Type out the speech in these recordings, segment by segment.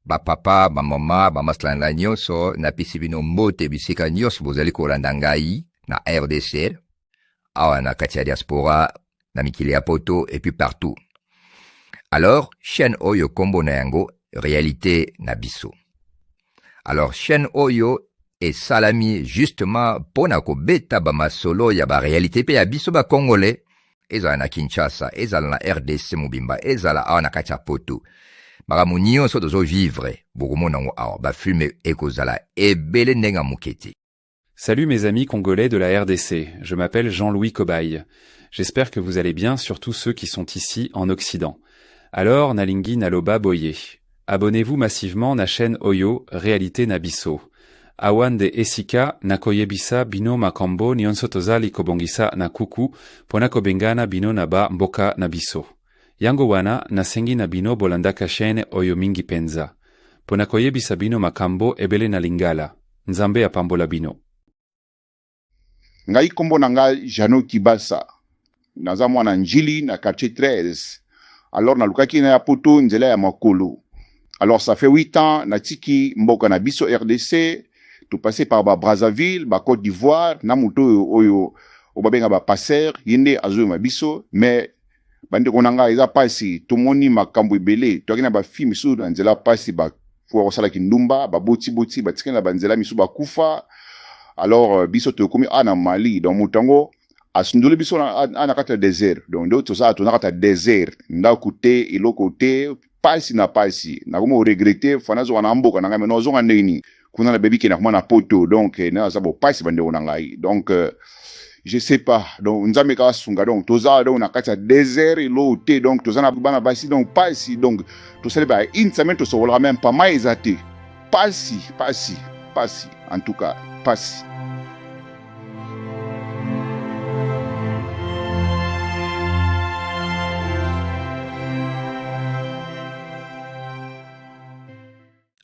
Bapapa, bamama, bamaslanga nyonso, napesi bino mbote bisika nyonso bozali kolanda ngai na RDC, awa na kati ya diaspora, na mikili ya poto, et puis partout. Alors, chaîne oyo kombo na yango, réalité na biso. Alors, chaîne oyo et salami justement pona ko beta ba masolo ya ba réalité pe ya biso ba congolais, ezala na Kinshasa, ezala na RDC mobimba, ezala awa na kati ya poto. Maramu nyonso tozo vivre, bokomona ngo awa ba fume ekozala ebele ndenga muketi. Salut mes amis congolais de la RDC, je m'appelle Jean-Louis Cobaye. J'espère que vous allez bien, surtout ceux qui sont ici en Occident. Alors, Nalingi Naloba Boye. Abonnez-vous massivement na chaîne Oyo, Réalité na biso. Awan de Esika, Nakoyebisa Bino Makambo Nyonso Tozali Kobongisa na Kuku, Pona Kobengana Bino Naba Mboka na biso. Yango wana nasengi na bino bolandaka chaîne Oyo mingi penza. Pona koyebisa bino makambo ebele na lingala. Nzambe apambola bino. Ngai kombo na ngai Jano Kibasa. Naza mwana njili na quartier 13. Alors nalukaki na ya poto nzela ya makolo. Alors ça fait 8 ans na tiki mboka na biso RDC, tout passé par Brazzaville, Côte d'Ivoire, na muto oyo obabenga ba passer, yende azo ma biso, mais bande konanga eza pasi tomoni makambo ebele tokina ba fi misu na nzela pasi ba fo sala kindumba ba boti batikena ba nzela misu ba kufa. Alors biso to komi ana Mali dans mutango asundule biso na kata désert, donc d'autres ça to na kata désert nda côté ilo côté pasi na pasi na komo regretter fanazo wana mboka na ngame nozo ngandeni kuna na bebi kina na poto, donc na za bo pasi bande onangai, donc je sais pas, donc nzambe ka sunga, donc toza donc na kati ya désert ilo te, donc toza na bana basi, donc pasi, donc to célébrer une semaine to sola même pas mais ezate pasi en tout cas pasi.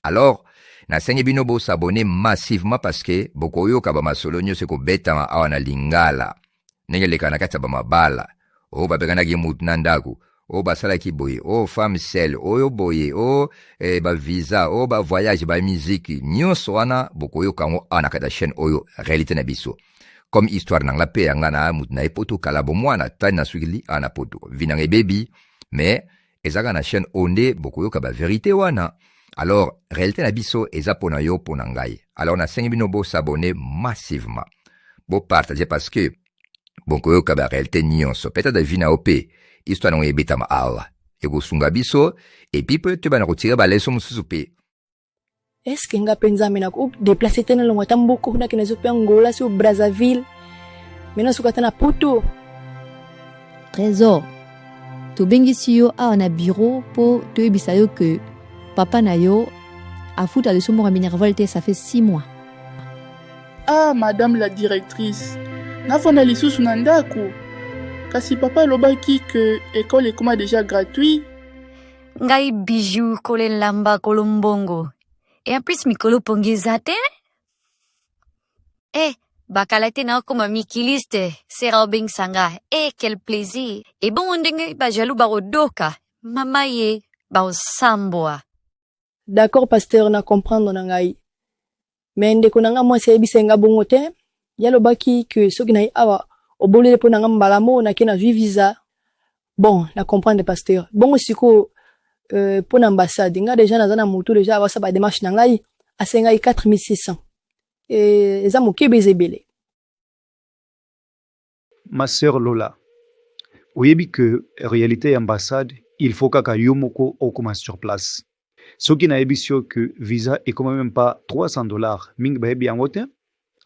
Alors, nasengi bino bo s'abonner massivement parce que bokoyo kaba masolo nyonso ko beta awa na lingala. Nenge leka na kati ya bamabala. O babekana ki mutu na ndako. O basala ki boye. O femme seule. O boye. O ba visa. O ba voyage. Ba musique. Nyonso wana bokoyo kango awa na kati ya chaîne oyo réalité na biso. Comme histoire nanga pe yanga na mutu na epoto kalabo mwana tani na swigili ana poto. Vinange baby. Mais ezaka na chaîne onde bokoyo kaba vérité wana. Alors, réalité na biso eza pona yo pona ngai. Alors, na sengi bino bo s'abonner massivement. Bo partager parce que bon koyo kaba réalité nyonso. Peut-être de vina opé. Histoire non ebeta ma awa. Ego sunga biso. Et puis peut-être ba na kotira ba leso mususu pe. Est-ce que nga penza mena ko déplacer tena longo tamboko na kina zope Angola sur Brazzaville. Mena sukata na poto. Trésor. To bengisi yo a na bureau po to ebisa yo que papa na yo a foutu à leçon mora minervolte, ça fait 6 mois. Ah, madame la directrice, nafana lisusu na ndako. Kasi papa lobaki que école est comme déjà gratuit. Ngai bijou kole lamba kolombongo. Et en plus mikolo pongezate. Eh, bakalate na comme mikiliste, sera obeng sanga. Eh, quel plaisir. Et bon ondenge ba jalou barodoka. Mama ye ba osamboa. D'accord, pasteur, na comprendre na ngai. Mais ndeko nanga moi c'est bisenga bongo te. Yalo baki que soki na awa obolele po nanga mbalamo na kena zui visa. Bon, na comprendre pasteur. Bongo siko pour l'ambassade, nga déjà na mutu déjà awa sa ba démarche na ngai asenga 4600. Et eza moke bezebele. Ma sœur Lola. Oyebi que réalité ambassade, il faut kaka yomoko okuma sur place. Ce qui n'a pas que visa est quand même pas $300. Ming baby en hauteur.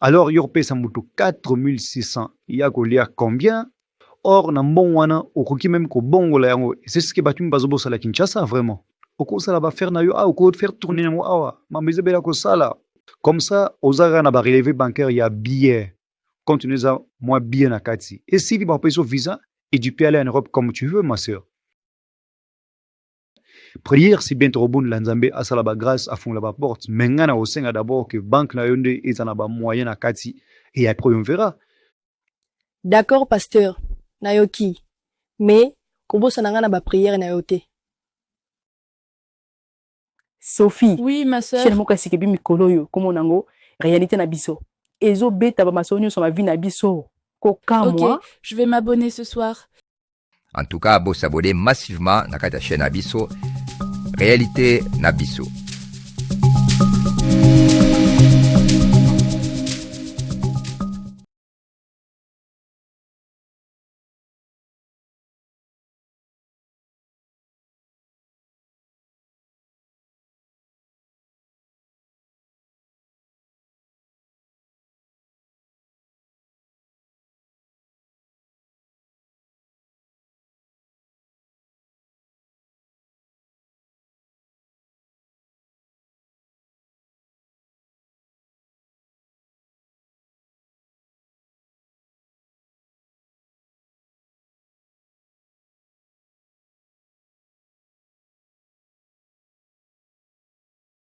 Alors yor pesa mutu 4600. Il y a combien combien? Or na bon wana okoki même ko bongo la yango. C'est ce que batum bazobo sala Kinshasa vraiment. Oko sala ba faire na yo a oko faire tourner na mo awa. Ma mezebela ko sala. Comme ça ozara na ba relevé bancaire ya billet. Continuez à moi bien na kati. Et si vous avez visa, et tu peux aller en Europe comme tu veux, ma sœur. Prière si bien trop bonne lanzambe asala ba grâce à fond la porte. Mais ngana osenga d'abord que banque na yonde ezana ba moyen na kati et après on verra. D'accord, pasteur. Nayoki. Mais, kobosa nanga na ba prière na yote. Sophie. Oui, ma sœur. Chez moka sikebi mikolo yo, comme onango, réalité na biso. Ezo beta ba masonyo sur ma vie na biso. Koka moi. Ok, je vais m'abonner ce soir. En tout cas, vous s'abonnez massivement dans la chaîne Abisso, Réalité Nabisso.